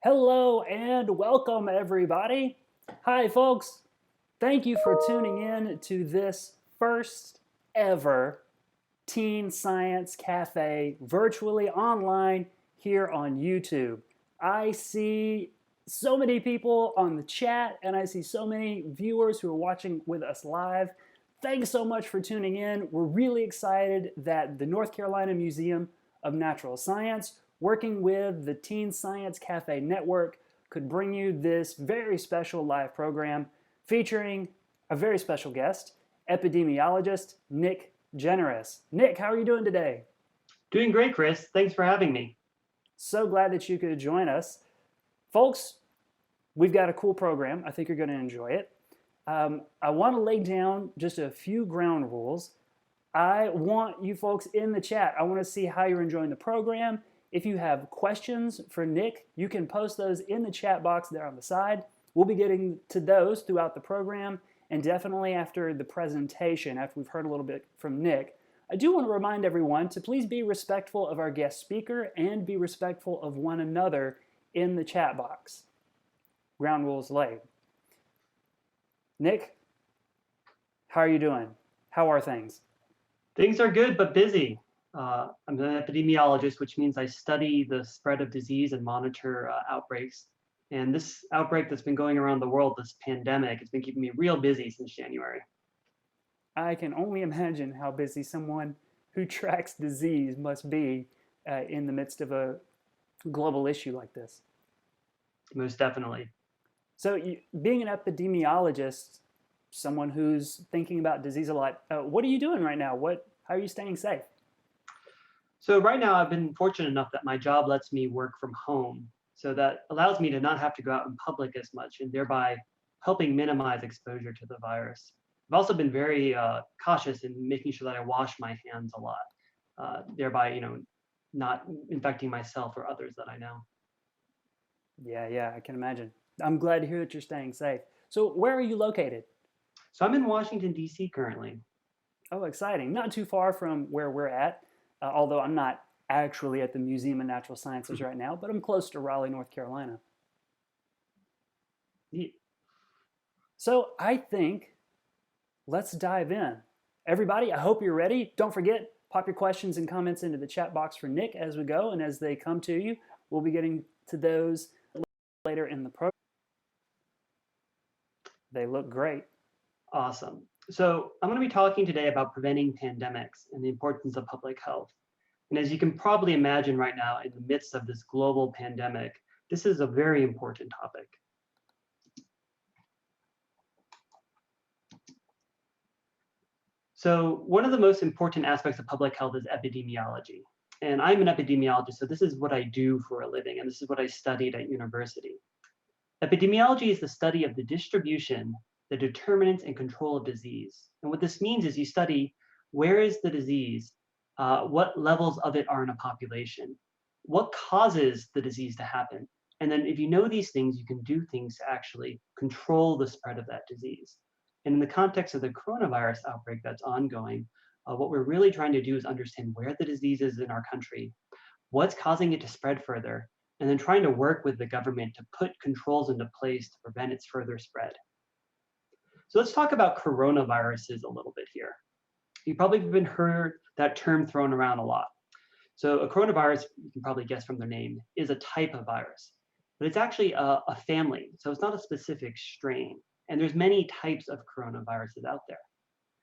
Hello and welcome, everybody. Hi, folks. Thank you for tuning in to this first ever Teen Science Cafe virtually online here on YouTube. I see so many people on the chat and I see so many viewers who are watching with us live. Thanks so much for tuning in. We're really excited that the North Carolina Museum of Natural Science, working with the Teen Science Cafe Network, could bring you this very special live program featuring a very special guest, epidemiologist Nick Generous. Nick, how are you doing today? Doing great, Chris. Thanks for having me. So glad that you could join us. Folks, we've got a cool program. I think you're going to enjoy it. I want to lay down just a few ground rules. I want you folks in the chat. I want to see how you're enjoying the program. If you have questions for Nick, you can post those in the chat box there on the side. We'll be getting to those throughout the program and definitely after the presentation, after we've heard a little bit from Nick. I do want to remind everyone to please be respectful of our guest speaker and be respectful of one another in the chat box. Ground rules laid. Nick, how are you doing? How are things? Things are good, but busy. I'm an epidemiologist, which means I study the spread of disease and monitor outbreaks. And this outbreak that's been going around the world, this pandemic, has been keeping me real busy since January. I can only imagine how busy someone who tracks disease must be in the midst of a global issue like this. Most definitely. So, being an epidemiologist, someone who's thinking about disease a lot, what are you doing right now? How are you staying safe? So right now, I've been fortunate enough that my job lets me work from home. So that allows me to not have to go out in public as much and thereby helping minimize exposure to the virus. I've also been very cautious in making sure that I wash my hands a lot, thereby, not infecting myself or others that I know. Yeah, I can imagine. I'm glad to hear that you're staying safe. So, where are you located? So I'm in Washington, D.C. currently. Oh, exciting. Not too far from where we're at, although I'm not actually at the Museum of Natural Sciences right now, but I'm close to Raleigh, North Carolina. So, I think let's dive in. Everybody, I hope you're ready. Don't forget, pop your questions and comments into the chat box for Nick as we go, and as they come to you, we'll be getting to those later in the program. They look great. Awesome. So I'm going to be talking today about preventing pandemics and the importance of public health. And as you can probably imagine right now, in the midst of this global pandemic, this is a very important topic. So one of the most important aspects of public health is epidemiology. And I'm an epidemiologist, so this is what I do for a living, and this is what I studied at university. Epidemiology is the study of the distribution, the determinants, and control of disease. And what this means is you study where is the disease, what levels of it are in a population, what causes the disease to happen. And then if you know these things, you can do things to actually control the spread of that disease. And in the context of the coronavirus outbreak that's ongoing, what we're really trying to do is understand where the disease is in our country, what's causing it to spread further, and then trying to work with the government to put controls into place to prevent its further spread. So let's talk about coronaviruses a little bit here. You've probably been heard that term thrown around a lot. So a coronavirus, you can probably guess from their name, is a type of virus, but it's actually a family. So it's not a specific strain. And there's many types of coronaviruses out there.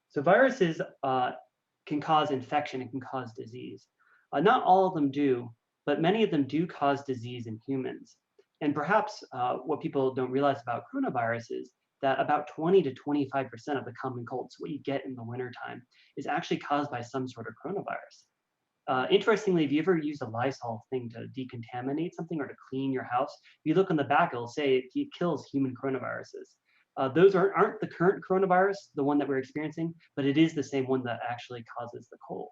So viruses can cause infection and can cause disease. Not all of them do, but many of them do cause disease in humans. And perhaps what people don't realize about coronavirus is that about 20 to 25% of the common colds, what you get in the wintertime, is actually caused by some sort of coronavirus. Interestingly, if you ever use a Lysol thing to decontaminate something or to clean your house, if you look on the back, it'll say it kills human coronaviruses. Those aren't the current coronavirus, the one that we're experiencing, but it is the same one that actually causes the cold.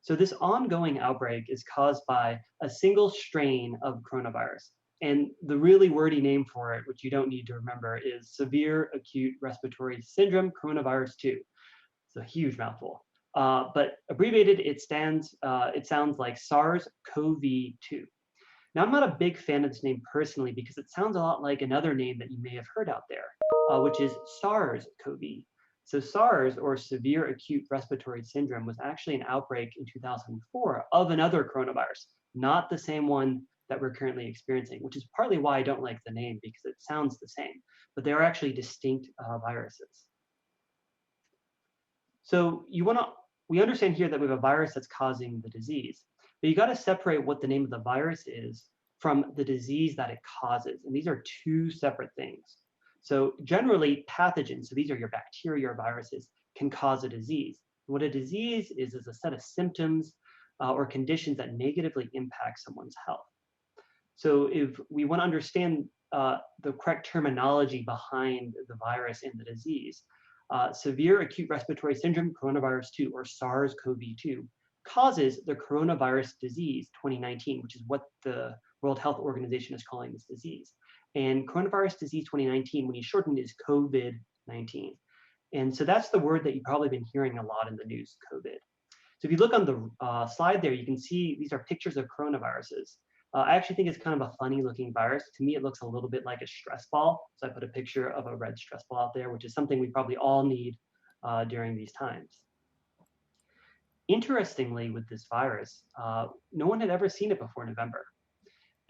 So this ongoing outbreak is caused by a single strain of coronavirus. And the really wordy name for it, which you don't need to remember, is severe acute respiratory syndrome coronavirus 2. It's a huge mouthful. But abbreviated, it sounds like SARS-CoV-2. Now, I'm not a big fan of this name personally because it sounds a lot like another name that you may have heard out there, which is SARS-CoV. So SARS, or severe acute respiratory syndrome, was actually an outbreak in 2004 of another coronavirus, not the same one that we're currently experiencing, which is partly why I don't like the name because it sounds the same, but they are actually distinct viruses. So we understand here that we have a virus that's causing the disease, but you got to separate what the name of the virus is from the disease that it causes. And these are two separate things. So generally pathogens, so these are your bacteria or viruses, can cause a disease. What a disease is a set of symptoms or conditions that negatively impact someone's health. So if we want to understand the correct terminology behind the virus and the disease, severe acute respiratory syndrome coronavirus 2, or SARS-CoV-2, causes the coronavirus disease 2019, which is what the World Health Organization is calling this disease. And coronavirus disease 2019, when you shorten it, is COVID-19. And so that's the word that you've probably been hearing a lot in the news, COVID. So if you look on the slide there, you can see these are pictures of coronaviruses. I actually think it's kind of a funny looking virus. To me, it looks a little bit like a stress ball. So I put a picture of a red stress ball out there, which is something we probably all need during these times. Interestingly, with this virus, no one had ever seen it before November.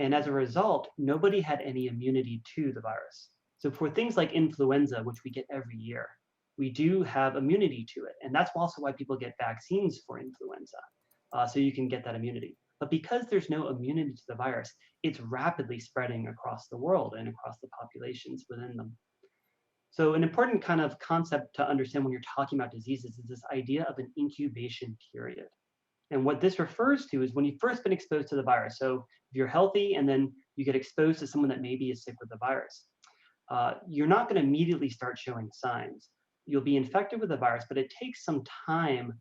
And as a result, nobody had any immunity to the virus. So for things like influenza, which we get every year, we do have immunity to it. And that's also why people get vaccines for influenza, so you can get that immunity. But because there's no immunity to the virus, it's rapidly spreading across the world and across the populations within them. So an important kind of concept to understand when you're talking about diseases is this idea of an incubation period. And what this refers to is when you've first been exposed to the virus. So if you're healthy and then you get exposed to someone that maybe is sick with the virus, you're not going to immediately start showing signs. You'll be infected with the virus, but it takes some time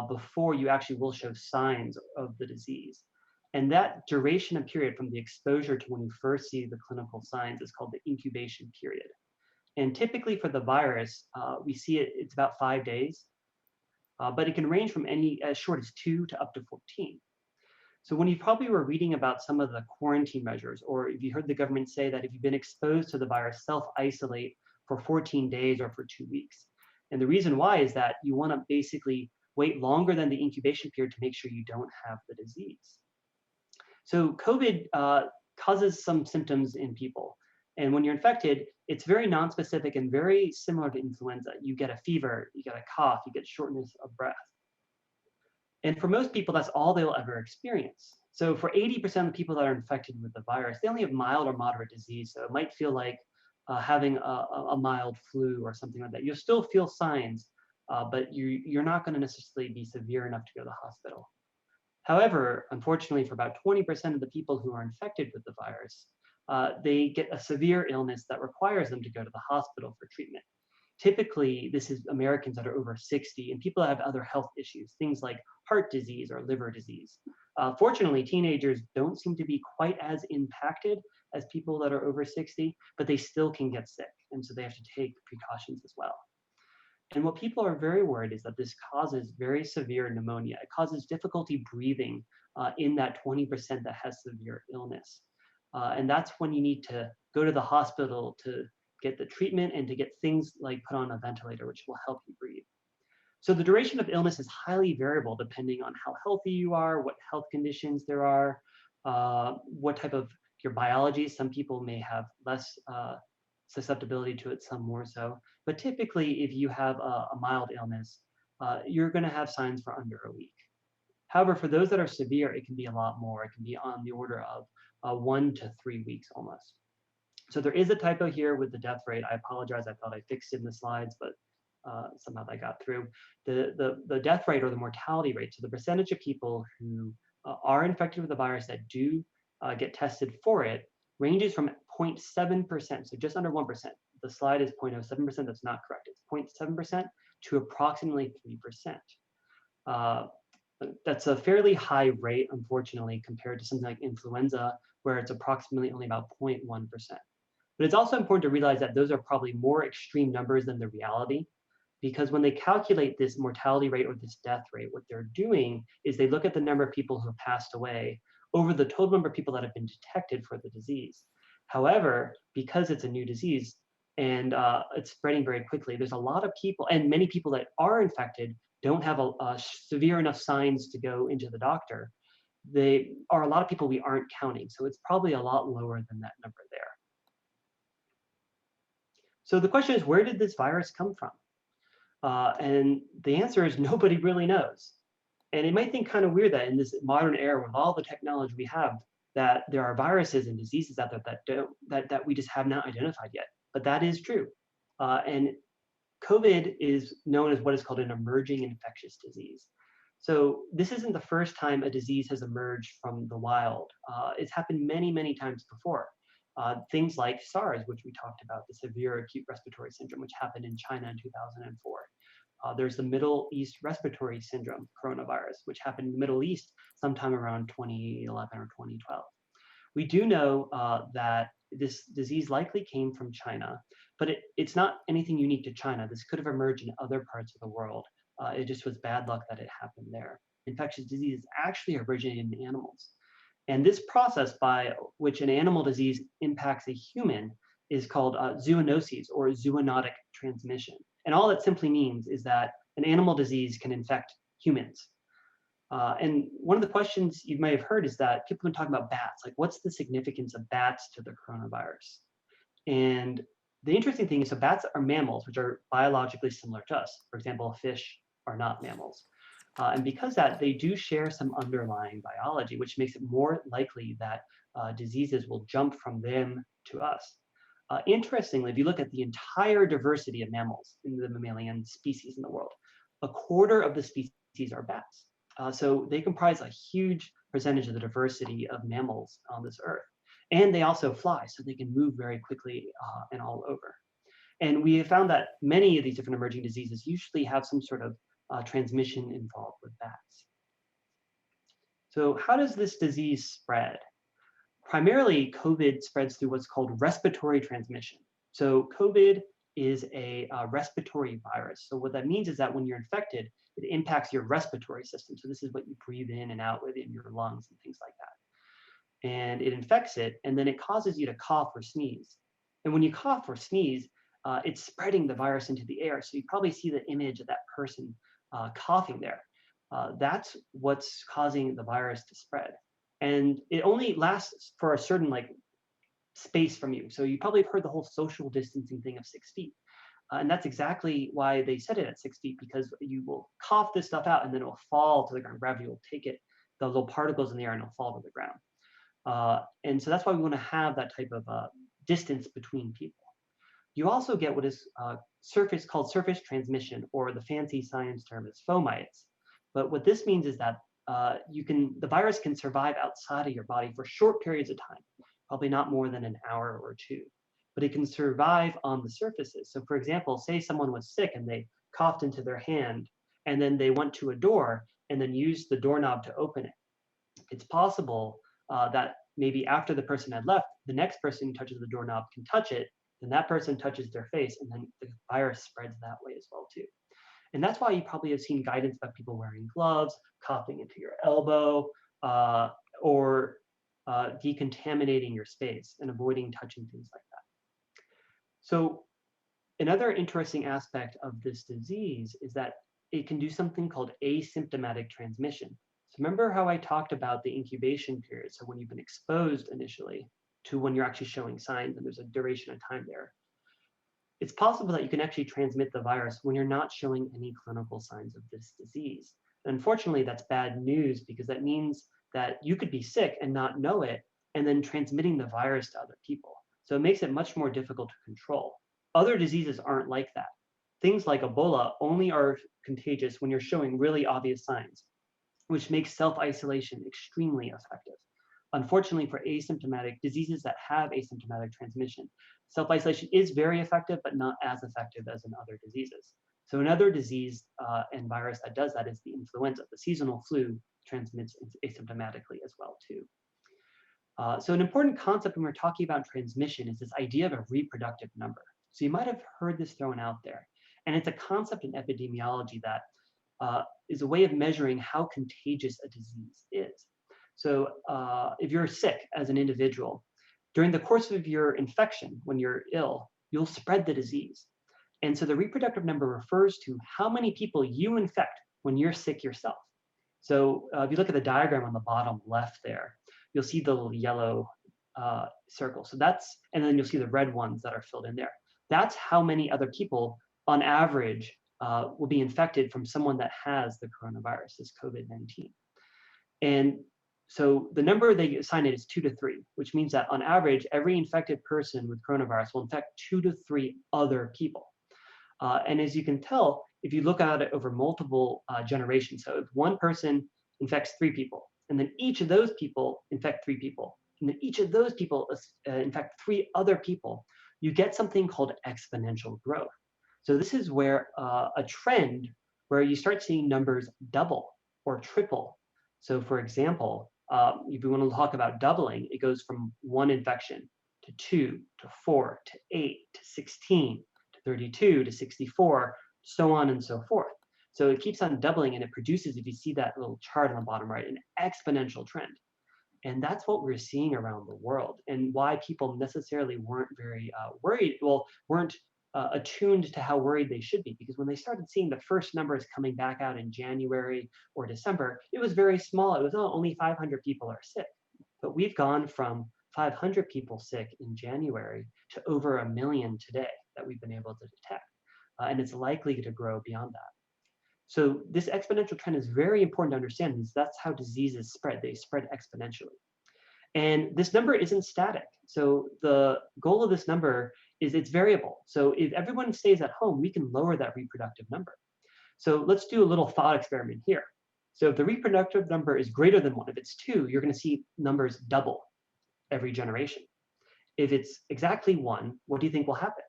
before you actually will show signs of the disease. And that duration of period from the exposure to when you first see the clinical signs is called the incubation period. And typically for the virus, we see it's about 5 days, but it can range from as short as 2 to up to 14. So when you probably were reading about some of the quarantine measures, or if you heard the government say that if you've been exposed to the virus, self-isolate for 14 days or for 2 weeks. And the reason why is that you want to basically wait longer than the incubation period to make sure you don't have the disease. So COVID causes some symptoms in people. And when you're infected, it's very nonspecific and very similar to influenza. You get a fever, you get a cough, you get shortness of breath. And for most people, that's all they'll ever experience. So for 80% of the people that are infected with the virus, they only have mild or moderate disease. So it might feel like having a mild flu or something like that. You'll still feel signs, but you're not going to necessarily be severe enough to go to the hospital. However, unfortunately, for about 20% of the people who are infected with the virus, they get a severe illness that requires them to go to the hospital for treatment. Typically, this is Americans that are over 60 and people that have other health issues, things like heart disease or liver disease. Fortunately, teenagers don't seem to be quite as impacted as people that are over 60, but they still can get sick. And so they have to take precautions as well. And what people are very worried is that this causes very severe pneumonia. It causes difficulty breathing in that 20% that has severe illness. And that's when you need to go to the hospital to get the treatment and to get things like put on a ventilator, which will help you breathe. So the duration of illness is highly variable depending on how healthy you are, what health conditions there are, what type of your biology. Some people may have less susceptibility to it, some more so. But typically, if you have a mild illness, you're going to have signs for under a week. However, for those that are severe, it can be a lot more. It can be on the order of 1 to 3 weeks almost. So there is a typo here with the death rate. I apologize. I thought I fixed it in the slides, but somehow that got through. The death rate or the mortality rate, so the percentage of people who are infected with the virus that do get tested for it, ranges from 0.7%, so just under 1%. The slide is 0.07%. That's not correct. It's 0.7% to approximately 3%. That's a fairly high rate, unfortunately, compared to something like influenza, where it's approximately only about 0.1%. But it's also important to realize that those are probably more extreme numbers than the reality, because when they calculate this mortality rate or this death rate, what they're doing is they look at the number of people who have passed away over the total number of people that have been detected for the disease. However, because it's a new disease and it's spreading very quickly, there's a lot of people, and many people that are infected don't have a severe enough signs to go into the doctor. They are a lot of people we aren't counting, so it's probably a lot lower than that number there. So the question is, where did this virus come from? And the answer is nobody really knows. And it might think kind of weird that in this modern era with all the technology we have, that there are viruses and diseases out there that we just have not identified yet. But that is true. And COVID is known as what is called an emerging infectious disease. So this isn't the first time a disease has emerged from the wild. It's happened many, many times before. Things like SARS, which we talked about, the severe acute respiratory syndrome, which happened in China in 2004. There's the Middle East respiratory syndrome coronavirus, which happened in the Middle East sometime around 2011 or 2012. We do know that this disease likely came from China, but it's not anything unique to China. This could have emerged in other parts of the world. It just was bad luck that it happened there. Infectious disease actually originated in animals. And this process by which an animal disease impacts a human is called zoonosis, or zoonotic transmission. And all that simply means is that an animal disease can infect humans. And one of the questions you may have heard is that people have been talking about bats, like what's the significance of bats to the coronavirus? And the interesting thing is, so bats are mammals, which are biologically similar to us. For example, fish are not mammals. And because that, they do share some underlying biology, which makes it more likely that diseases will jump from them to us. Interestingly, if you look at the entire diversity of mammals in the mammalian species in the world, a quarter of the species are bats. So they comprise a huge percentage of the diversity of mammals on this earth. And they also fly, so they can move very quickly and all over. And we have found that many of these different emerging diseases usually have some sort of transmission involved with bats. So how does this disease spread? Primarily, COVID spreads through what's called respiratory transmission. So COVID is a respiratory virus. So what that means is that when you're infected, it impacts your respiratory system. So this is what you breathe in and out with in your lungs and things like that. And it infects it, and then it causes you to cough or sneeze. And when you cough or sneeze, it's spreading the virus into the air. So you probably see the image of that person coughing there. That's what's causing the virus to spread. And it only lasts for a certain space from you. So you probably have heard the whole social distancing thing of 6 feet. And that's exactly why they set it at 6 feet, because you will cough this stuff out and then it will fall to the ground. Gravity will take it, the little particles in the air, and it'll fall to the ground. And so that's why we want to have that type of distance between people. You also get what is called surface transmission, or the fancy science term is fomites. But what this means is that the virus can survive outside of your body for short periods of time, probably not more than an hour or two, but it can survive on the surfaces. So for example, say someone was sick and they coughed into their hand, and then they went to a door and then used the doorknob to open it. It's possible that maybe after the person had left, the next person who touches the doorknob can touch it, then that person touches their face, and then the virus spreads that way as well too. And that's why you probably have seen guidance about people wearing gloves, coughing into your elbow, or decontaminating your space and avoiding touching things like that. So another interesting aspect of this disease is that it can do something called asymptomatic transmission. So remember how I talked about the incubation period? So when you've been exposed initially to when you're actually showing signs, and there's a duration of time there. It's possible that you can actually transmit the virus when you're not showing any clinical signs of this disease. And unfortunately, that's bad news, because that means that you could be sick and not know it, and then transmitting the virus to other people. So it makes it much more difficult to control. Other diseases aren't like that. Things like Ebola only are contagious when you're showing really obvious signs, which makes self-isolation extremely effective. Unfortunately, for asymptomatic diseases that have asymptomatic transmission, self-isolation is very effective, but not as effective as in other diseases. So another disease and virus that does that is the influenza. The seasonal flu transmits asymptomatically as well too. So an important concept when we're talking about transmission is this idea of a reproductive number. So you might have heard this thrown out there. And it's a concept in epidemiology that is a way of measuring how contagious a disease is. So if you're sick as an individual, during the course of your infection, when you're ill, you'll spread the disease. And so the reproductive number refers to how many people you infect when you're sick yourself. So if you look at the diagram on the bottom left there, you'll see the little yellow circle. So that's, and then you'll see the red ones that are filled in there. That's how many other people on average will be infected from someone that has the coronavirus, this COVID-19. And so the number they assign it is 2 to 3, which means that on average, every infected person with coronavirus will infect 2 to 3 other people. And as you can tell, if you look at it over multiple generations, so if one person infects 3 people, and then each of those people infect 3 people, and then each of those people infect 3 other people, you get something called exponential growth. So this is where a trend where you start seeing numbers double or triple. So for example, if you want to talk about doubling, it goes from 1 infection to 2 to 4 to 8 to 16 to 32 to 64, so on and so forth. So it keeps on doubling, and it produces, if you see that little chart on the bottom right, an exponential trend. And that's what we're seeing around the world, and why people necessarily weren't very worried, weren't attuned to how worried they should be, because when they started seeing the first numbers coming back out in January or December, it was very small. It was, oh, only 500 people are sick. But we've gone from 500 people sick in January to over 1 million today that we've been able to detect. And it's likely to grow beyond that. So this exponential trend is very important to understand, because that's how diseases spread. They spread exponentially. And this number isn't static. So the goal of this number is it's variable. So if everyone stays at home, we can lower that reproductive number. So let's do a little thought experiment here. So if the reproductive number is greater than 1, if it's 2, you're going to see numbers double every generation. If it's exactly 1, what do you think will happen?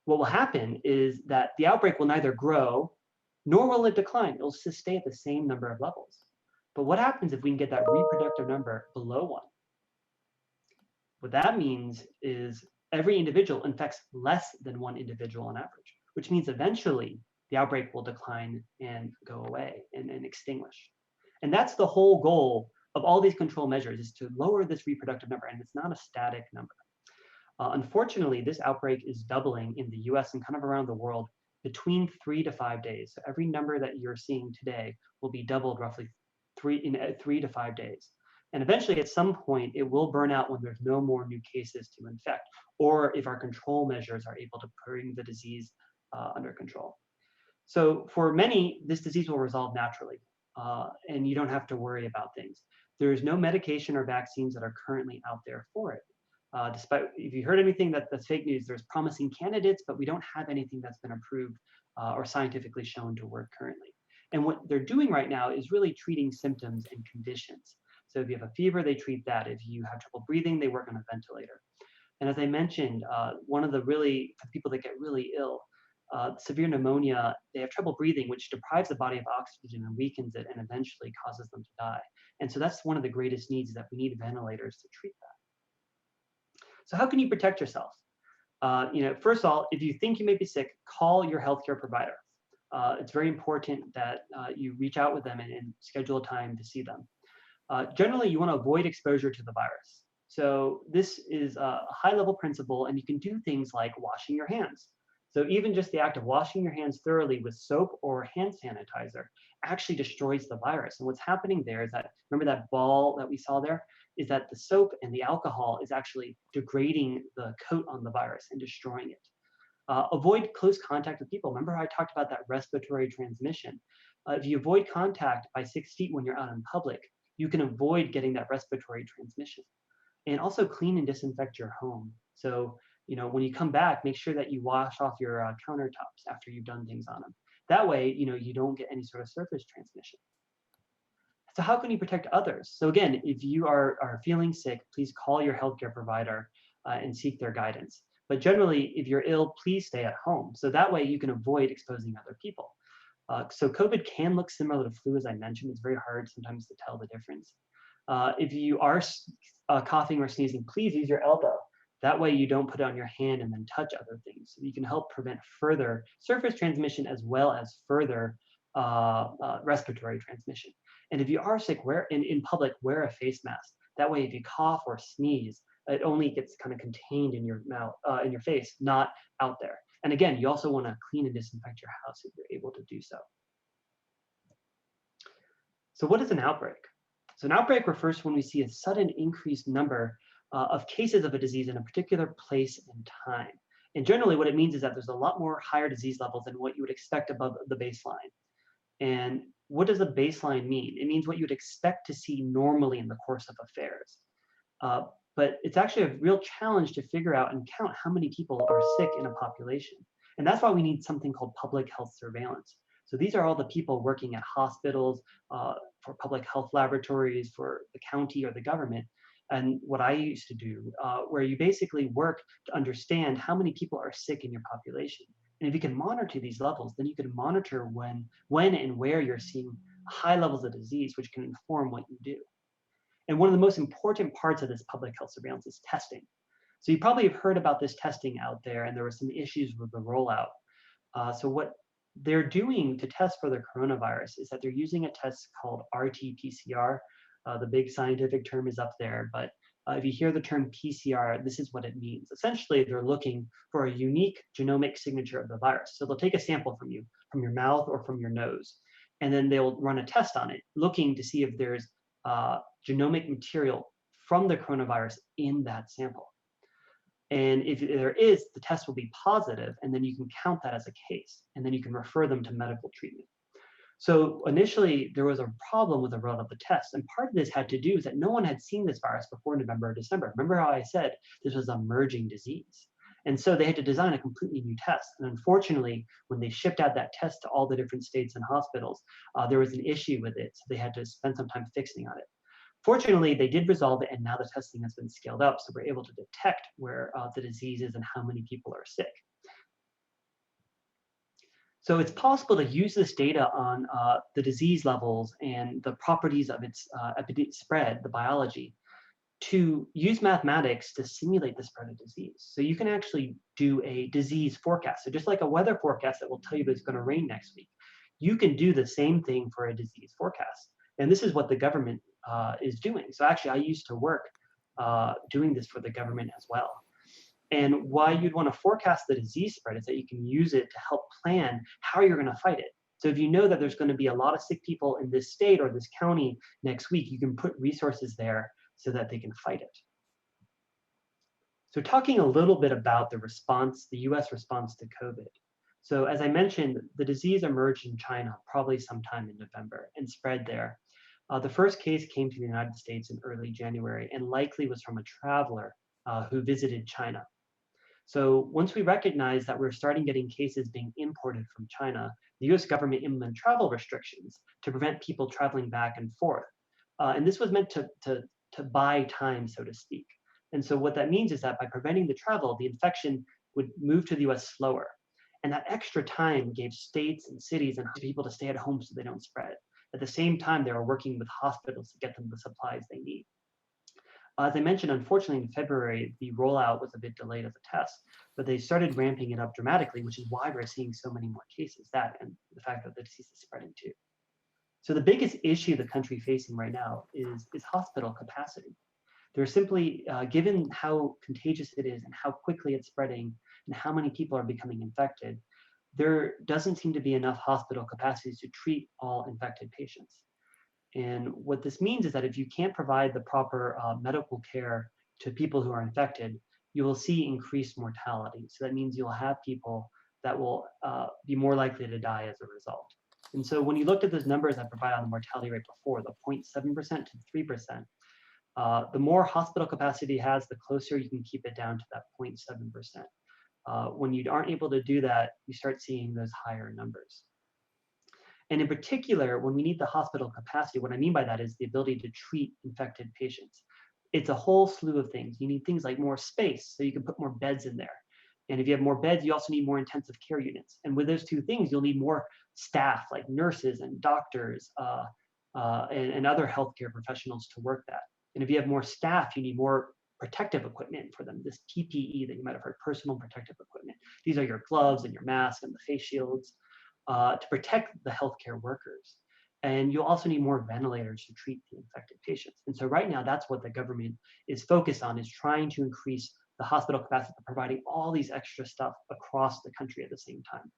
What will happen is that the outbreak will neither grow nor will it decline. It'll just stay at the same number of levels. But what happens if we can get that reproductive number below 1? What that means is every individual infects less than 1 individual on average, which means eventually the outbreak will decline and go away and extinguish. And that's the whole goal of all these control measures, is to lower this reproductive number, and it's not a static number. Unfortunately, this outbreak is doubling in the US and kind of around the world between 3 to 5 days. So every number that you're seeing today will be doubled roughly 3 to 5 days. And eventually, at some point, it will burn out when there's no more new cases to infect, or if our control measures are able to bring the disease under control. So for many, this disease will resolve naturally, and you don't have to worry about things. There is no medication or vaccines that are currently out there for it. Despite, if you heard anything that's fake news, there's promising candidates, but we don't have anything that's been approved or scientifically shown to work currently. And what they're doing right now is really treating symptoms and conditions. So if you have a fever, they treat that. If you have trouble breathing, they work on a ventilator. And as I mentioned, one of the for people that get really ill, severe pneumonia, they have trouble breathing, which deprives the body of oxygen and weakens it and eventually causes them to die. And so that's one of the greatest needs, that we need ventilators to treat that. So how can you protect yourself? First of all, if you think you may be sick, call your healthcare provider. It's very important that you reach out with them and schedule a time to see them. Generally, you want to avoid exposure to the virus. So this is a high-level principle, and you can do things like washing your hands. So even just the act of washing your hands thoroughly with soap or hand sanitizer actually destroys the virus. And what's happening there is that, remember that ball that we saw there? Is that the soap and the alcohol is actually degrading the coat on the virus and destroying it. Avoid close contact with people. Remember how I talked about that respiratory transmission? If you avoid contact by 6 feet when you're out in public, you can avoid getting that respiratory transmission. And also clean and disinfect your home. So, when you come back, make sure that you wash off your countertops after you've done things on them. That way, you don't get any sort of surface transmission. So how can you protect others? So again, if you are feeling sick, please call your healthcare provider and seek their guidance. But generally, if you're ill, please stay at home. So that way you can avoid exposing other people. So COVID can look similar to flu, as I mentioned. It's very hard sometimes to tell the difference. If you are coughing or sneezing, please use your elbow. That way you don't put it on your hand and then touch other things. So you can help prevent further surface transmission as well as further respiratory transmission. And if you are sick, wear in public, wear a face mask. That way, if you cough or sneeze, it only gets kind of contained in your mouth, in your face, not out there. And again, you also want to clean and disinfect your house if you're able to do so. So what is an outbreak? So an outbreak refers to when we see a sudden increased number of cases of a disease in a particular place and time. And generally what it means is that there's a lot more higher disease levels than what you would expect above the baseline. And what does a baseline mean? It means what you'd expect to see normally in the course of affairs. Uh, but it's actually a real challenge to figure out and count how many people are sick in a population. And that's why we need something called public health surveillance. So these are all the people working at hospitals, for public health laboratories, for the county or the government. And what I used to do, where you basically work to understand how many people are sick in your population. And if you can monitor these levels, then you can monitor when and where you're seeing high levels of disease, which can inform what you do. And one of the most important parts of this public health surveillance is testing. So you probably have heard about this testing out there, and there were some issues with the rollout. So what they're doing to test for the coronavirus is that they're using a test called RT-PCR. The big scientific term is up there, but if you hear the term PCR, this is what it means. Essentially, they're looking for a unique genomic signature of the virus. So they'll take a sample from you, from your mouth or from your nose, and then they'll run a test on it, looking to see if there's genomic material from the coronavirus in that sample. And if there is, the test will be positive, and then you can count that as a case, and then you can refer them to medical treatment. So initially, there was a problem with the rollout of the test, and part of this had to do with that no one had seen this virus before November or December. Remember how I said this was an emerging disease? And so they had to design a completely new test. And unfortunately, when they shipped out that test to all the different states and hospitals, there was an issue with it, so they had to spend some time fixing on it. Fortunately, they did resolve it, and now the testing has been scaled up, so we're able to detect where the disease is and how many people are sick. So it's possible to use this data on the disease levels and the properties of its spread, the biology, to use mathematics to simulate the spread of disease. So you can actually do a disease forecast. So just like a weather forecast that will tell you that it's going to rain next week, you can do the same thing for a disease forecast. And this is what the government is doing. So actually, I used to work doing this for the government as well. And why you'd want to forecast the disease spread is that you can use it to help plan how you're going to fight it. So if you know that there's going to be a lot of sick people in this state or this county next week, you can put resources there so that they can fight it. So talking a little bit about the response, the US response to COVID. So as I mentioned, the disease emerged in China probably sometime in November and spread there. The first case came to the United States in early January and likely was from a traveler who visited China. So once we recognized that we're starting getting cases being imported from China, the US government implemented travel restrictions to prevent people traveling back and forth. And this was meant to buy time, so to speak. And so what that means is that by preventing the travel, the infection would move to the US slower. And that extra time gave states and cities and people to stay at home so they don't spread. At the same time, they were working with hospitals to get them the supplies they need. As I mentioned, unfortunately, in February, the rollout was a bit delayed of the test, but they started ramping it up dramatically, which is why we're seeing so many more cases, that and the fact that the disease is spreading too. So the biggest issue the country facing right now is hospital capacity. There's simply, given how contagious it is and how quickly it's spreading and how many people are becoming infected, there doesn't seem to be enough hospital capacities to treat all infected patients. And what this means is that if you can't provide the proper medical care to people who are infected, you will see increased mortality. So that means you'll have people that will be more likely to die as a result. And so when you looked at those numbers I provided on the mortality rate before, the 0.7% to 3%, the more hospital capacity has, the closer you can keep it down to that 0.7%. When you aren't able to do that, you start seeing those higher numbers. And in particular, when we need the hospital capacity, what I mean by that is the ability to treat infected patients. It's a whole slew of things. You need things like more space, so you can put more beds in there. And if you have more beds, you also need more intensive care units. And with those two things, you'll need more staff, like nurses and doctors and other healthcare professionals to work that. And if you have more staff, you need more protective equipment for them, this PPE that you might have heard, personal protective equipment. These are your gloves and your mask and the face shields. To protect the healthcare workers. And you'll also need more ventilators to treat the infected patients. And so right now, that's what the government is focused on, is trying to increase the hospital capacity by providing all these extra stuff across the country at the same time.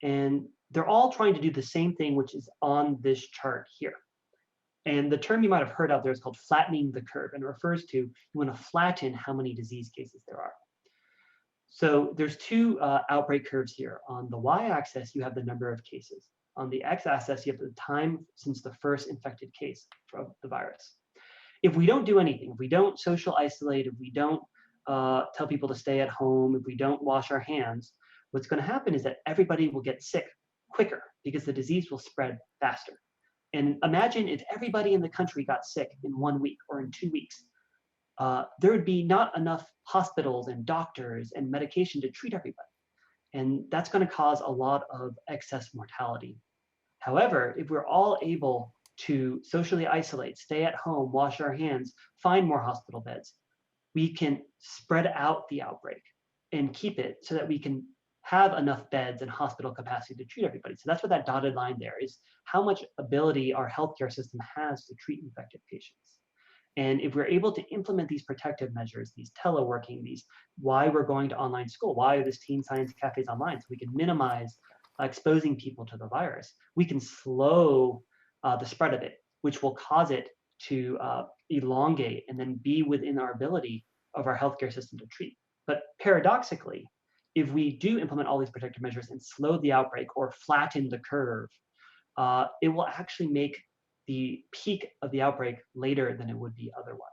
And they're all trying to do the same thing, which is on this chart here. And the term you might have heard out there is called flattening the curve, and it refers to you want to flatten how many disease cases there are. So there's two outbreak curves here. On the y-axis, you have the number of cases. On the x-axis, you have the time since the first infected case of the virus. If we don't do anything, if we don't social isolate, if we don't tell people to stay at home, if we don't wash our hands, what's going to happen is that everybody will get sick quicker because the disease will spread faster. And imagine if everybody in the country got sick in 1 week or in 2 weeks. There would be not enough hospitals and doctors and medication to treat everybody. And that's going to cause a lot of excess mortality. However, if we're all able to socially isolate, stay at home, wash our hands, find more hospital beds, we can spread out the outbreak and keep it so that we can have enough beds and hospital capacity to treat everybody. So that's what that dotted line there is, how much ability our healthcare system has to treat infected patients. And if we're able to implement these protective measures, these teleworking, these why we're going to online school, why are this teen science cafes online, so we can minimize exposing people to the virus, we can slow the spread of it, which will cause it to elongate and then be within our ability of our healthcare system to treat. But paradoxically, if we do implement all these protective measures and slow the outbreak or flatten the curve, it will actually make the peak of the outbreak later than it would be otherwise.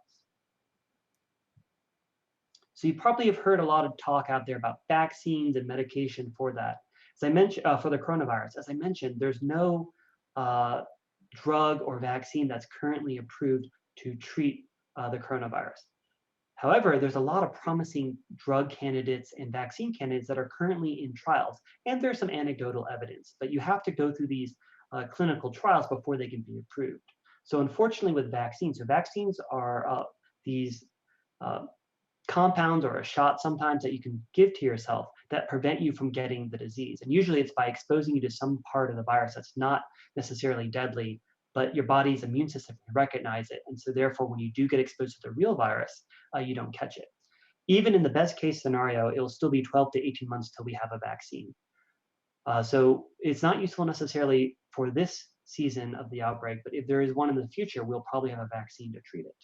So you probably have heard a lot of talk out there about vaccines and medication for that. As I mentioned, for the coronavirus, as I mentioned, there's no drug or vaccine that's currently approved to treat the coronavirus. However, there's a lot of promising drug candidates and vaccine candidates that are currently in trials, and there's some anecdotal evidence, but you have to go through these clinical trials before they can be approved. So unfortunately with vaccines, so vaccines are these compounds or a shot sometimes that you can give to yourself that prevent you from getting the disease. And usually it's by exposing you to some part of the virus that's not necessarily deadly, but your body's immune system can recognize it. And so therefore, when you do get exposed to the real virus, you don't catch it. Even in the best case scenario, it'll still be 12 to 18 months till we have a vaccine. So it's not useful necessarily for this season of the outbreak, but if there is one in the future, we'll probably have a vaccine to treat it.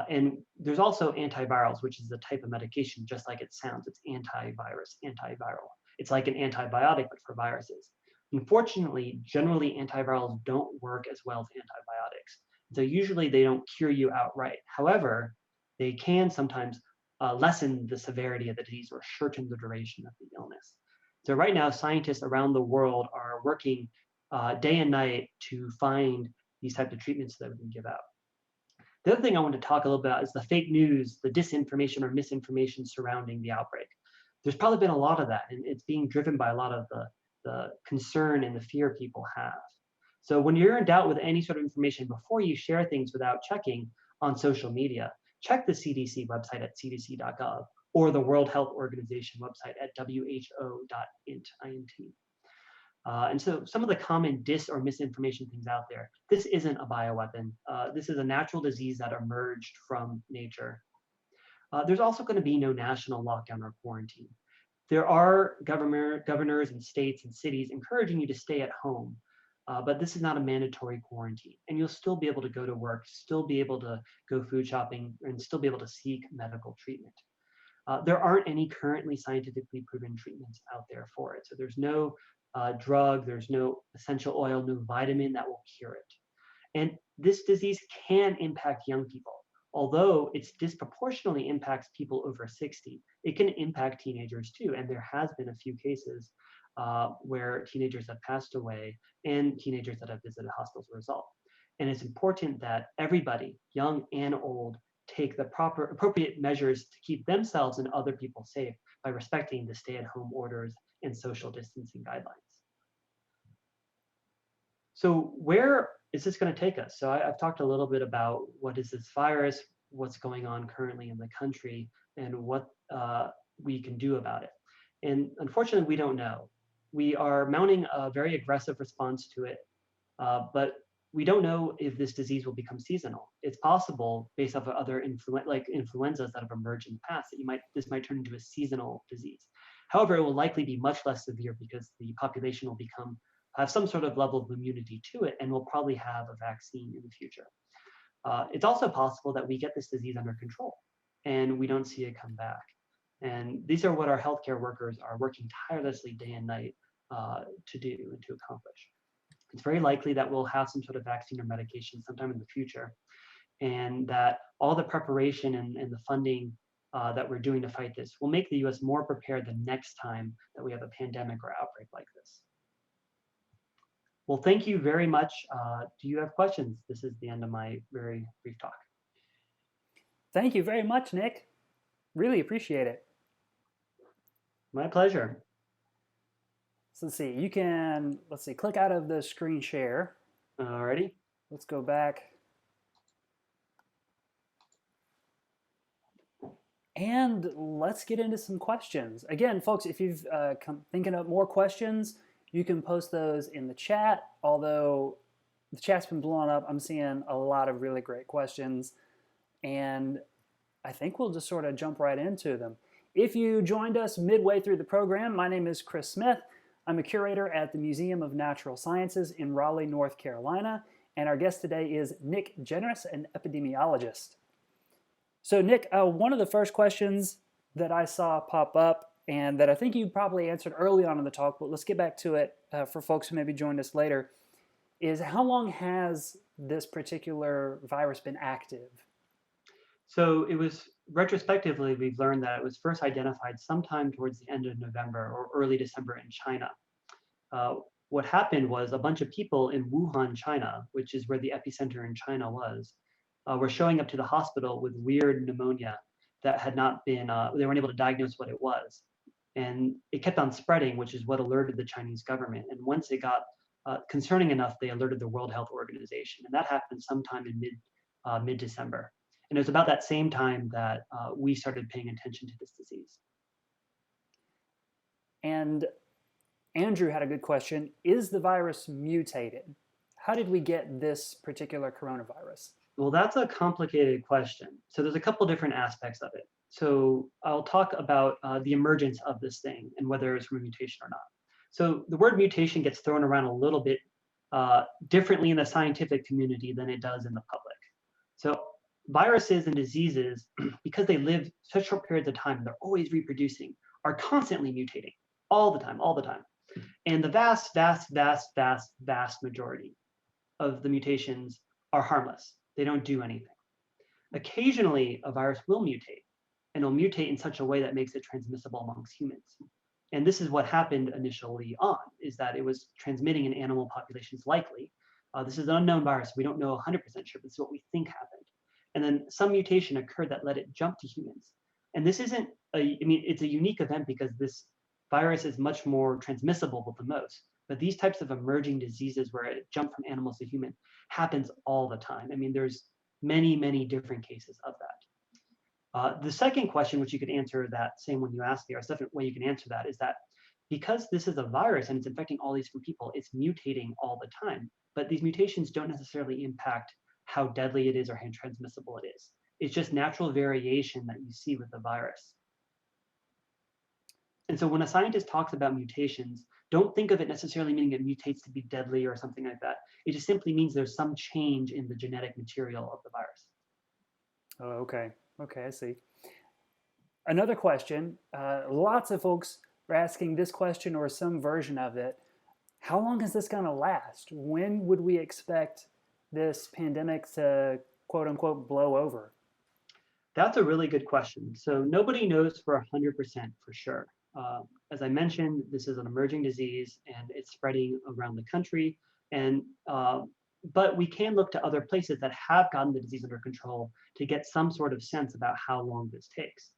And there's also antivirals, which is a type of medication, just like it sounds. It's antivirus, antiviral. It's like an antibiotic, but for viruses. Unfortunately, generally antivirals don't work as well as antibiotics. So usually they don't cure you outright. However, they can sometimes lessen the severity of the disease or shorten the duration of the illness. So right now, scientists around the world are working day and night to find these types of treatments that we can give out. The other thing I want to talk a little bit about is the fake news, the disinformation or misinformation surrounding the outbreak. There's probably been a lot of that, and it's being driven by a lot of the concern and the fear people have. So when you're in doubt with any sort of information, before you share things without checking on social media, check the CDC website at cdc.gov or the World Health Organization website at who.int. And so some of the common dis or misinformation things out there, this isn't a bioweapon. This is a natural disease that emerged from nature. There's also going to be no national lockdown or quarantine. There are governors and states and cities encouraging you to stay at home, but this is not a mandatory quarantine. And you'll still be able to go to work, still be able to go food shopping, and still be able to seek medical treatment. There aren't any currently scientifically proven treatments out there for it. So there's no drug, there's no essential oil, no vitamin that will cure it. And this disease can impact young people. Although it disproportionately impacts people over 60, it can impact teenagers too. And there has been a few cases where teenagers have passed away and teenagers that have visited hospitals as a result. And it's important that everybody, young and old, take the appropriate measures to keep themselves and other people safe by respecting the stay-at-home orders and social distancing guidelines. So where is this going to take us? So I've talked a little bit about what is this virus, what's going on currently in the country, and what we can do about it. And unfortunately, we don't know. We are mounting a very aggressive response to it. But we don't know if this disease will become seasonal. It's possible, based off of other like influenzas that have emerged in the past, that this might turn into a seasonal disease. However, it will likely be much less severe because the population will have some sort of level of immunity to it, and will probably have a vaccine in the future. It's also possible that we get this disease under control and we don't see it come back. And these are what our healthcare workers are working tirelessly day and night to do and to accomplish. It's very likely that we'll have some sort of vaccine or medication sometime in the future, and that all the preparation and the funding that we're doing to fight this will make the US more prepared the next time that we have a pandemic or outbreak like this. Well, thank you very much. Do you have questions? This is the end of my very brief talk. Thank you very much, Nick. Really appreciate it. My pleasure. So let's see, you can, click out of the screen share. Alrighty. Let's go back. And let's get into some questions. Again, folks, if you've thinking of more questions, you can post those in the chat. Although the chat's been blowing up, I'm seeing a lot of really great questions. And I think we'll just sort of jump right into them. If you joined us midway through the program, my name is Chris Smith. I'm a curator at the Museum of Natural Sciences in Raleigh, North Carolina. And our guest today is Nick Generous, an epidemiologist. So Nick, one of the first questions that I saw pop up, and that I think you probably answered early on in the talk, but let's get back to it for folks who maybe joined us later, is how long has this particular virus been active? So it was, retrospectively, we've learned that it was first identified sometime towards the end of November or early December in China. What happened was a bunch of people in Wuhan, China, which is where the epicenter in China was, were showing up to the hospital with weird pneumonia that had not been, they weren't able to diagnose what it was. And it kept on spreading, which is what alerted the Chinese government. And once it got concerning enough, they alerted the World Health Organization. And that happened sometime in mid-December. And it was about that same time that we started paying attention to this disease. And Andrew had a good question. Is the virus mutated? How did we get this particular coronavirus? Well, that's a complicated question. So there's a couple different aspects of it. So I'll talk about the emergence of this thing and whether it's from a mutation or not. So the word mutation gets thrown around a little bit differently in the scientific community than it does in the public. So viruses and diseases, because they live such short periods of time, they're always reproducing, are constantly mutating all the time. And the vast majority of the mutations are harmless. They don't do anything. Occasionally, a virus will mutate, and it'll mutate in such a way that makes it transmissible amongst humans. And this is what happened initially on, is that it was transmitting in animal populations likely. This is an unknown virus. We don't know 100% sure, but this is what we think happened. And then some mutation occurred that let it jump to humans. And this isn't, it's a unique event because this virus is much more transmissible than most. But these types of emerging diseases where it jumped from animals to human happens all the time. There's many different cases of that. The second question, which you could answer that same one you asked me, or a second way you can answer that, is that because this is a virus and it's infecting all these different people, it's mutating all the time. But these mutations don't necessarily impact how deadly it is or how transmissible it is. It's just natural variation that you see with the virus. And so when a scientist talks about mutations, don't think of it necessarily meaning it mutates to be deadly or something like that. It just simply means there's some change in the genetic material of the virus. Oh, okay. Okay, I see. Another question. Lots of folks are asking this question or some version of it. How long is this going to last? When would we expect this pandemic to, quote unquote, blow over? That's a really good question. So nobody knows for 100% for sure. As I mentioned, this is an emerging disease and it's spreading around the country. And but we can look to other places that have gotten the disease under control to get some sort of sense about how long this takes.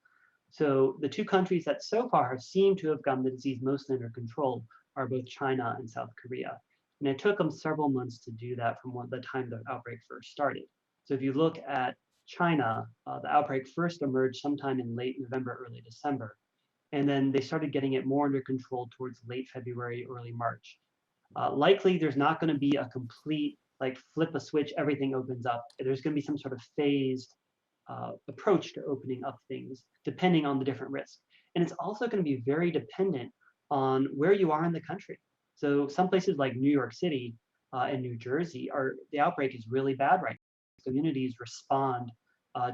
So the two countries that so far have seemed to have gotten the disease mostly under control are both China and South Korea. And it took them several months to do that from the time the outbreak first started. So if you look at China, the outbreak first emerged sometime in late November, early December. And then they started getting it more under control towards late February, early March. Likely, there's not going to be a complete, like, flip a switch, everything opens up. There's going to be some sort of phased approach to opening up things, depending on the different risks. And it's also going to be very dependent on where you are in the country. So some places like New York City and New Jersey the outbreak is really bad right now. Communities respond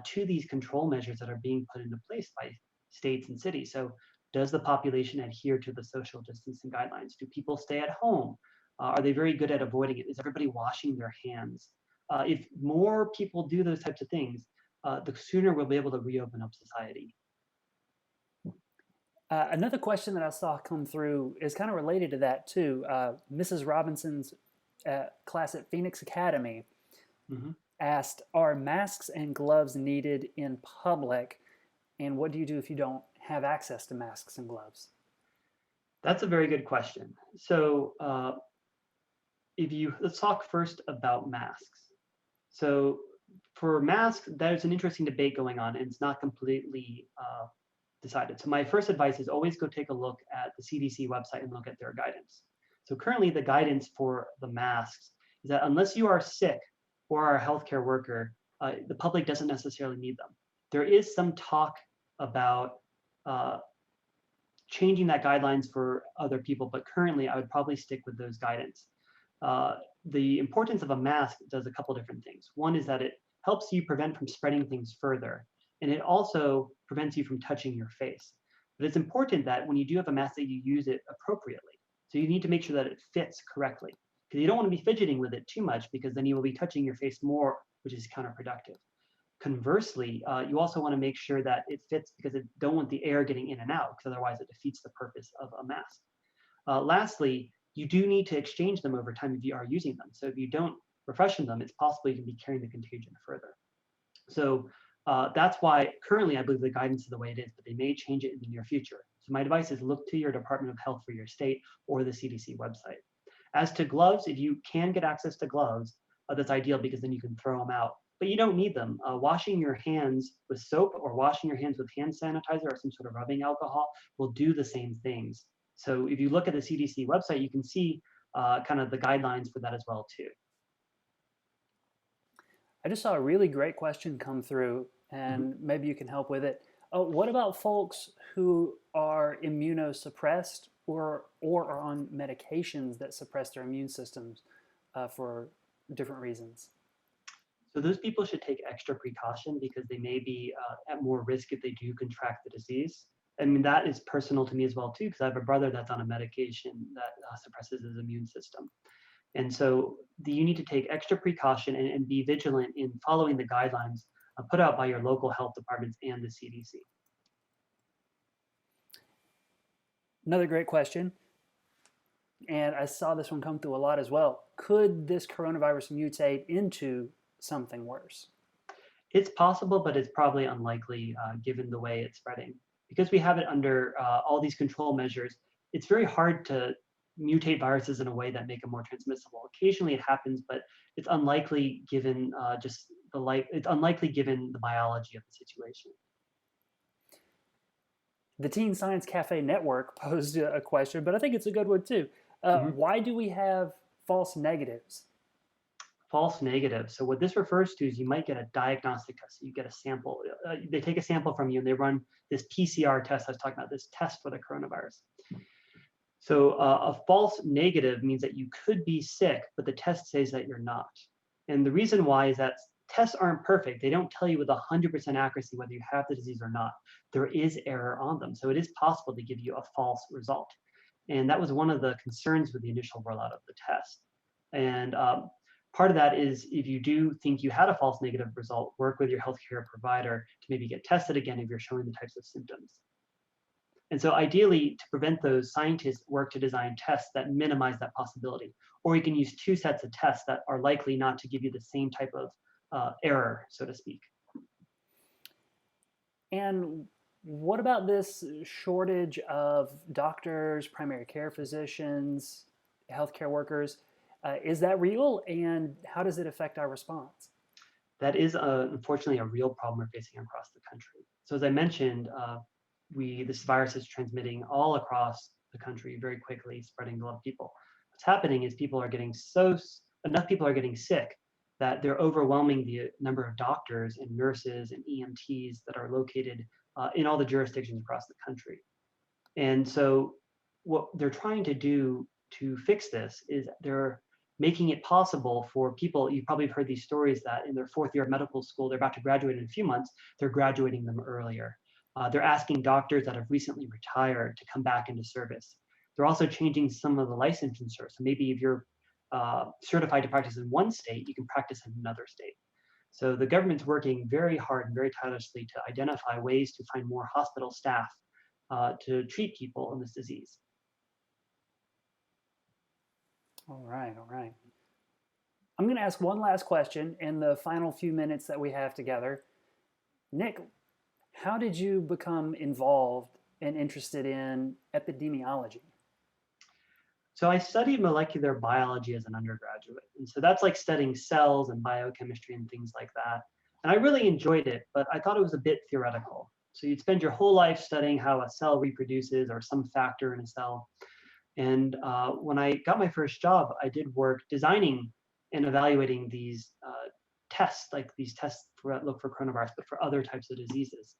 to these control measures that are being put into place by states and cities. So does the population adhere to the social distancing guidelines? Do people stay at home? Are they very good at avoiding it? Is everybody washing their hands? If more people do those types of things, the sooner we'll be able to reopen up society. Another question that I saw come through is kind of related to that too. Mrs. Robinson's class at Phoenix Academy Mm-hmm. asked, "Are masks and gloves needed in public? And what do you do if you don't have access to masks and gloves?" That's a very good question. So let's talk first about masks. So for masks, there's an interesting debate going on, and it's not completely decided. So my first advice is always go take a look at the CDC website and look at their guidance. So currently the guidance for the masks is that unless you are sick or are a healthcare worker, the public doesn't necessarily need them. There is some talk about changing that guidelines for other people, but currently I would probably stick with those guidance. The importance of a mask does a couple different things. One is that it helps you prevent from spreading things further, and it also prevents you from touching your face. But it's important that when you do have a mask that you use it appropriately. So you need to make sure that it fits correctly, because you don't want to be fidgeting with it too much, because then you will be touching your face more, which is counterproductive. Conversely, you also want to make sure that it fits, because it don't want the air getting in and out, because otherwise it defeats the purpose of a mask. Lastly, you do need to exchange them over time if you are using them. So if you don't refreshen them, it's possible you can be carrying the contagion further. So that's why currently I believe the guidance is the way it is, but they may change it in the near future. So my advice is look to your Department of Health for your state or the CDC website. As to gloves, if you can get access to gloves, that's ideal, because then you can throw them out. But you don't need them. Washing your hands with soap or washing your hands with hand sanitizer or some sort of rubbing alcohol will do the same things. So if you look at the CDC website, you can see kind of the guidelines for that as well too. I just saw a really great question come through, Mhm. and maybe you can help with it. What about folks who are immunosuppressed or are on medications that suppress their immune systems for different reasons? So those people should take extra precaution, because they may be at more risk if they do contract the disease. I mean, that is personal to me as well too, because I have a brother that's on a medication that suppresses his immune system. And so you need to take extra precaution and be vigilant in following the guidelines put out by your local health departments and the CDC. Another great question, and I saw this one come through a lot as well. Could this coronavirus mutate into something worse? It's possible, but it's probably unlikely given the way it's spreading. Because we have it under all these control measures, it's very hard to mutate viruses in a way that make them more transmissible. Occasionally it happens, but it's unlikely given it's unlikely given the biology of the situation. The Teen Science Cafe Network posed a question, but I think it's a good one too. Mhm. Why do we have false negatives? False negative. So what this refers to is you might get a diagnostic test. You get a sample. They take a sample from you and they run this PCR test I was talking about, this test for the coronavirus. So a false negative means that you could be sick, but the test says that you're not. And the reason why is that tests aren't perfect. They don't tell you with 100% accuracy whether you have the disease or not. There is error on them. So it is possible to give you a false result. And that was one of the concerns with the initial rollout of the test. And part of that is, if you do think you had a false negative result, work with your healthcare provider to maybe get tested again if you're showing the types of symptoms. And so ideally, to prevent those, scientists work to design tests that minimize that possibility. Or you can use two sets of tests that are likely not to give you the same type of error, so to speak. And what about this shortage of doctors, primary care physicians, healthcare workers? Is that real, and how does it affect our response? That is unfortunately a real problem we're facing across the country. So as I mentioned, this virus is transmitting all across the country very quickly, spreading to a lot of people. What's happening is enough people are getting sick that they're overwhelming the number of doctors and nurses and EMTs that are located in all the jurisdictions across the country. And so what they're trying to do to fix this is they're making it possible for people, you probably have heard these stories that in their fourth year of medical school, they're about to graduate in a few months, they're graduating them earlier. They're asking doctors that have recently retired to come back into service. They're also changing some of the licensure. So maybe if you're certified to practice in one state, you can practice in another state. So the government's working very hard and very tirelessly to identify ways to find more hospital staff to treat people in this disease. All right, all right. I'm going to ask one last question in the final few minutes that we have together. Nick, how did you become involved and interested in epidemiology? So I studied molecular biology as an undergraduate. And so that's like studying cells and biochemistry and things like that. And I really enjoyed it, but I thought it was a bit theoretical. So you'd spend your whole life studying how a cell reproduces or some factor in a cell. And when I got my first job, I did work designing and evaluating these tests, like these tests look for coronavirus, but for other types of diseases.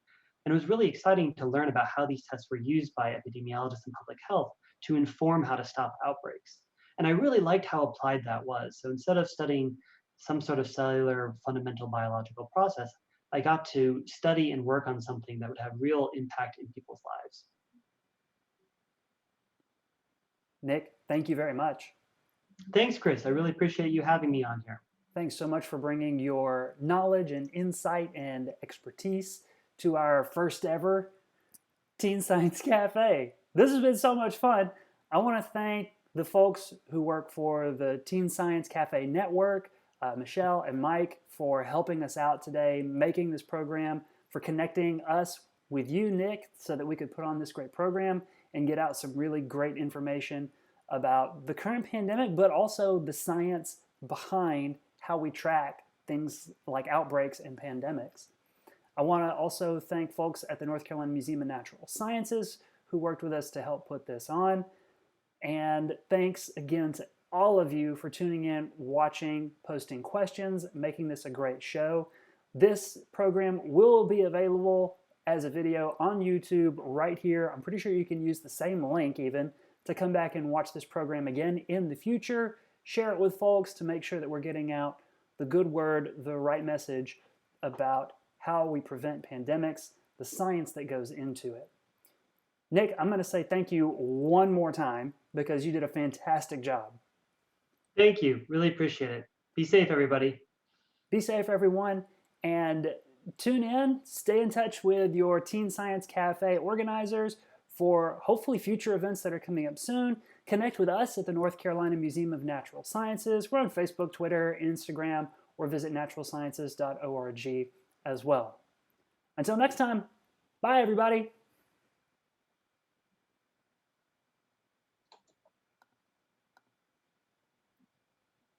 And it was really exciting to learn about how these tests were used by epidemiologists and public health to inform how to stop outbreaks. And I really liked how applied that was. So instead of studying some sort of cellular fundamental biological process, I got to study and work on something that would have real impact in people's lives. Nick, thank you very much. Thanks, Chris. I really appreciate you having me on here. Thanks so much for bringing your knowledge and insight and expertise to our first ever Teen Science Cafe. This has been so much fun. I want to thank the folks who work for the Teen Science Cafe Network, Michelle and Mike, for helping us out today, making this program, for connecting us with you, Nick, so that we could put on this great program and get out some really great information about the current pandemic, but also the science behind how we track things like outbreaks and pandemics. I want to also thank folks at the North Carolina Museum of Natural Sciences who worked with us to help put this on. And thanks again to all of you for tuning in, watching, posting questions, making this a great show. This program will be available as a video on YouTube right here. I'm pretty sure you can use the same link even to come back and watch this program again in the future. Share it with folks to make sure that we're getting out the good word, the right message about how we prevent pandemics, the science that goes into it. Nick, I'm going to say thank you one more time because you did a fantastic job. Thank you. Really appreciate it. Be safe, everybody. Be safe, everyone, and tune in, stay in touch with your Teen Science Cafe organizers for hopefully future events that are coming up soon. Connect with us at the North Carolina Museum of Natural Sciences. We're on Facebook, Twitter, Instagram, or visit naturalsciences.org as well. Until next time, bye everybody.